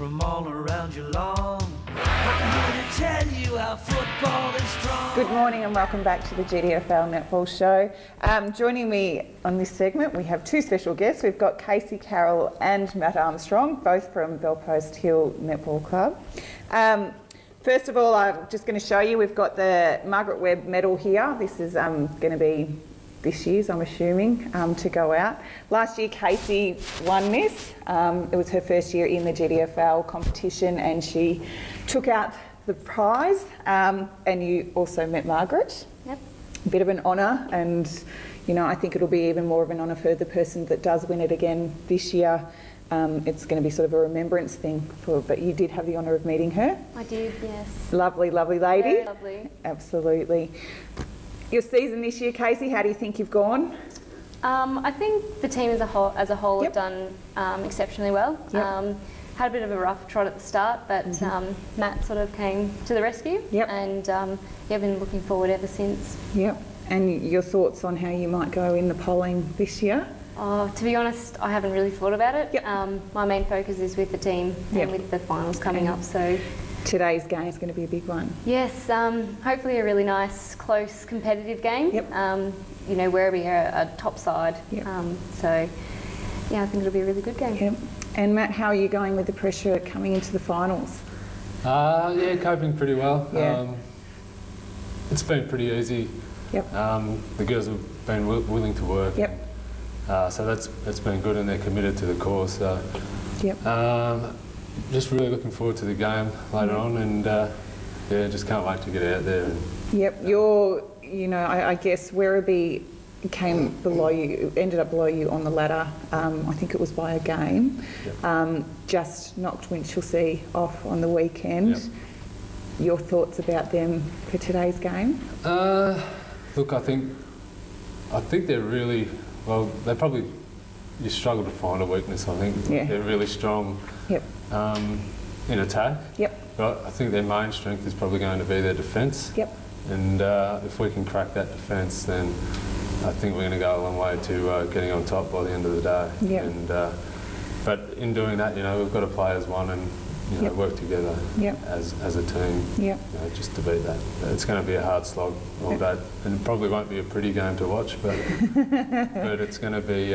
from all around Geelong. I'm here to tell you how football is strong. Good morning and welcome back to the GDFL Netball Show. Joining me on this segment we have two special guests. We've got Casey, Carroll and Matt Armstrong, both from Bell Post Hill Netball Club. First of all, I'm just going to show you, we've got the Margaret Webb medal here. This is going to be this year's, I'm assuming, to go out. Last year Casey won this. It was her first year in the GDFL competition and she took out the prize, and you also met Margaret. Yep. A bit of an honour, and you know, I think it'll be even more of an honour for the person that does win it again this year. It's going to be sort of a remembrance thing but you did have the honour of meeting her. I did, yes. Lovely, lovely lady. Very lovely. Absolutely. Your season this year, Casey, how do you think you've gone? I think the team as a whole Yep. have done exceptionally well. Yep. Had a bit of a rough trot at the start, but Matt sort of came to the rescue. Yep. And yeah, been looking forward ever since. Yep. And your thoughts on how you might go in the polling this year? Oh, to be honest, I haven't really thought about it. Yep. My main focus is with the team Yep. and with the finals coming up. So today's game is going to be a big one. yes, hopefully a really nice, close, competitive game. Yep. You know, where we are a top side. Yep. So yeah, I think it'll be a really good game. Yep. And Matt, how are you going with the pressure coming into the finals? Yeah, coping pretty well. Yeah. It's been pretty easy. Yep. The girls have been willing to work. Yep. So that's been good, and they're committed to the cause. So Yep. just really looking forward to the game later on, and yeah, just can't wait to get out there. Yep. You're, you know, I guess Werribee came below you, ended up below you on the ladder. I think it was by a game. Yep. Just knocked Winchelsea off on the weekend. Yep. Your thoughts about them for today's game? Look, I think they're really well. They probably you struggle to find a weakness. I think Yeah. they're really strong. Yep. In attack. Yep. But I think their main strength is probably going to be their defence. Yep. And if we can crack that defence, then I think we're going to go a long way to getting on top by the end of the day. Yep. And but in doing that, you know, we've got to play as one and you know, Yep. work together Yep. as a team. Yep. You know, just to beat that. It's going to be a hard slog all day, and it probably won't be a pretty game to watch, but but it's going to be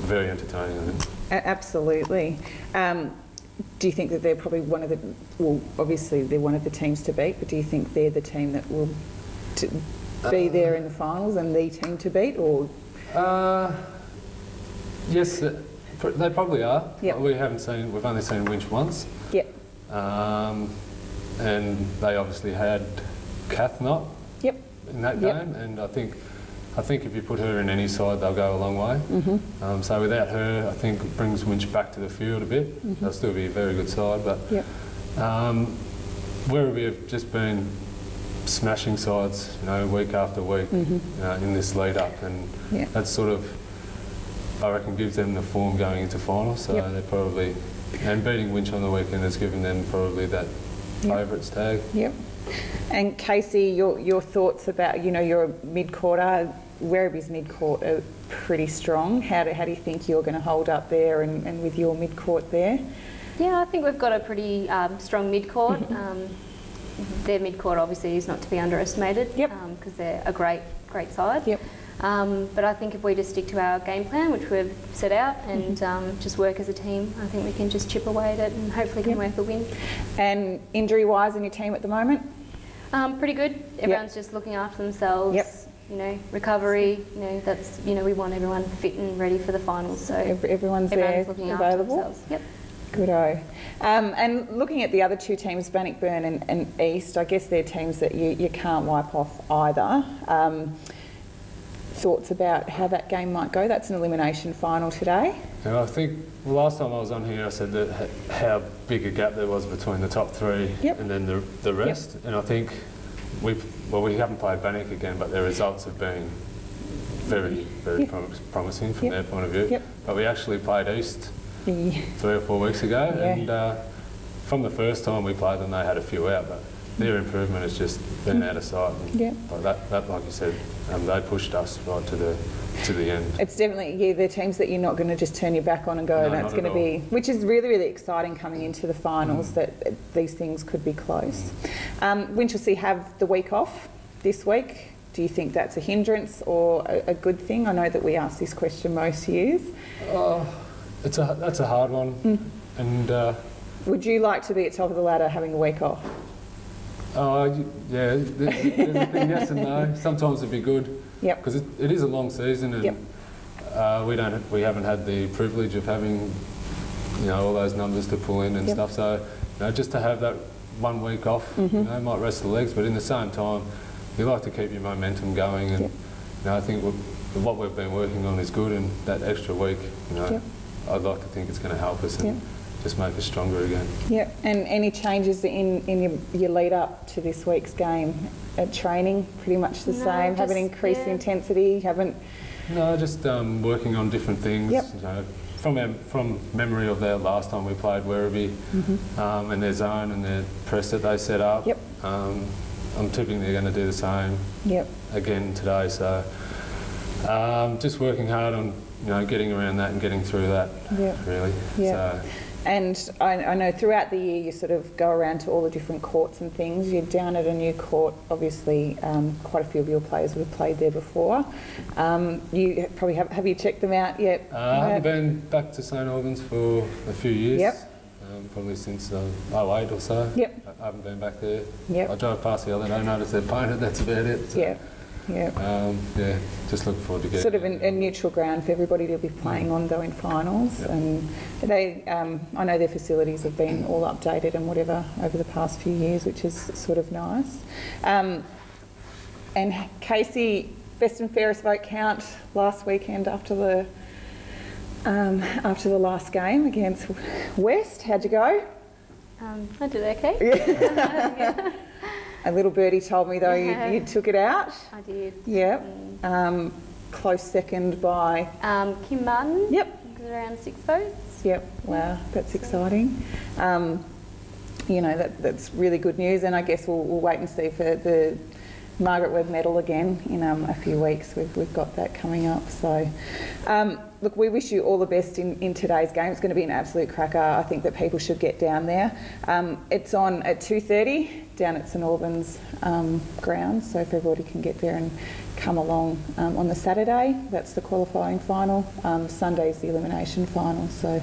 very entertaining, I think. Absolutely. Do you think that they're probably one of the, well, obviously they're one of the teams to beat, but do you think they're the team that will be there in the finals and the team to beat, or? Yes, they probably are. Yep. We've only seen Winch once. Yep. And they obviously had Kath Knott Yep. in that Yep. game, and I think if you put her in any side, they'll go a long way. Mm-hmm. So without her, I think it brings Winch back to the field a bit. Mm-hmm. They'll still be a very good side, but Yep. where we have just been smashing sides, you know, week after week in this lead up, and Yep. that's sort of, I reckon, gives them the form going into finals. So Yep. they're probably, and beating Winch on the weekend has given them probably that Yep. favourites tag. Yep. And Casey, your thoughts about, you know, your mid-quarter, Werribee's mid-court are pretty strong. How do you think you're going to hold up there and with your mid-court there? Yeah, I think we've got a pretty strong mid-court. Their mid-court obviously is not to be underestimated. Yep. Because they're a great side. Yep. But I think if we just stick to our game plan, which we've set out, and just work as a team, I think we can just chip away at it and hopefully come away with a win. And injury-wise in your team at the moment? Pretty good. Everyone's just looking after themselves. Yep. You know, recovery. You know, that's, you know, we want everyone fit and ready for the finals. So Everyone's there, looking available. after themselves. Yep. Good-o. And looking at the other two teams, Bannockburn and East, I guess they're teams that you can't wipe off either. Thoughts about how that game might go? That's an elimination final today. Yeah, I think the last time I was on here I said that how big a gap there was between the top three Yep. and then the rest. Yep. And I think we haven't played Bannock again, but their results have been very Yep. promising from Yep. their point of view. Yep. But we actually played East Yeah. 3 or 4 weeks ago, Yeah. and from the first time we played them, they had a few out, but their improvement has just been out of sight. And Yep. like that, like you said, they pushed us right to the to the end. It's definitely, the teams that you're not going to just turn your back on and go, No, that's not going at to be, which is really, really exciting coming into the finals, that these things could be close. Winchelsea have the week off this week. Do you think that's a hindrance or a good thing? I know that we ask this question most years. That's a hard one. And would you like to be at top of the ladder having a week off? Yeah, there's a thing, yes and no. Sometimes it'd be good. Yep. Because it is a long season, and we haven't had the privilege of having, you know, all those numbers to pull in and stuff. So, you know, just to have that 1 week off, you know, might rest the legs, but in the same time, you like to keep your momentum going, and you know, I think what we've been working on is good, and that extra week, you know, I'd like to think it's going to help us and just make us stronger again. Yep. And any changes in your lead up to this week's game? At training, pretty much the same. Haven't increased the intensity. Haven't. No, just working on different things. Yep. You know, from memory of their last time we played Werribee, and their zone and their press that they set up. Yep. I'm tipping they're going to do the same. Yep. Again today. So just working hard on, you know, getting around that and getting through that. Yep. Really. Yeah. So. And I know throughout the year you sort of go around to all the different courts and things. You're down at a new court, obviously quite a few of your players would have played there before. You probably have you checked them out yet? I haven't been back to St Albans for a few years. Yep. Probably since 08 or so. Yep. I haven't been back there. Yep. I drove past the other day, noticed they're painted, that's about it. So. Yep. Yeah, just look forward to getting sort of a neutral ground for everybody to be playing on though in finals. Yep. And they, I know their facilities have been all updated and whatever over the past few years, which is sort of nice. And Casey, best and fairest vote count last weekend after the last game against West. How'd you go? I did okay. A little birdie told me though you took it out. I did. Yep. Close second by Kim Martin. Yep. Around 6 votes. Yep. Wow, that's exciting. You know, that's really good news, and I guess we'll wait and see for the Margaret Webb medal again in a few weeks. We've got that coming up. So, look, we wish you all the best in today's game. It's going to be an absolute cracker. I think that people should get down there. It's on at 2:30 down at St Albans grounds, so if everybody can get there and come along on the Saturday, that's the qualifying final. Sunday's the elimination final, so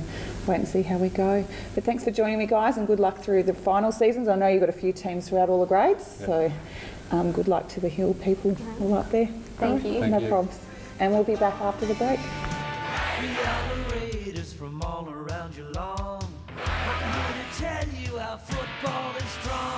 wait and see how we go. But thanks for joining me, guys, and good luck through the final seasons. I know you've got a few teams throughout all the grades, so good luck to the Hill people all up there. Thank you. No problems. And we'll be back after the break. We are the Raiders from all around Geelong. I'm here to tell you our football is strong.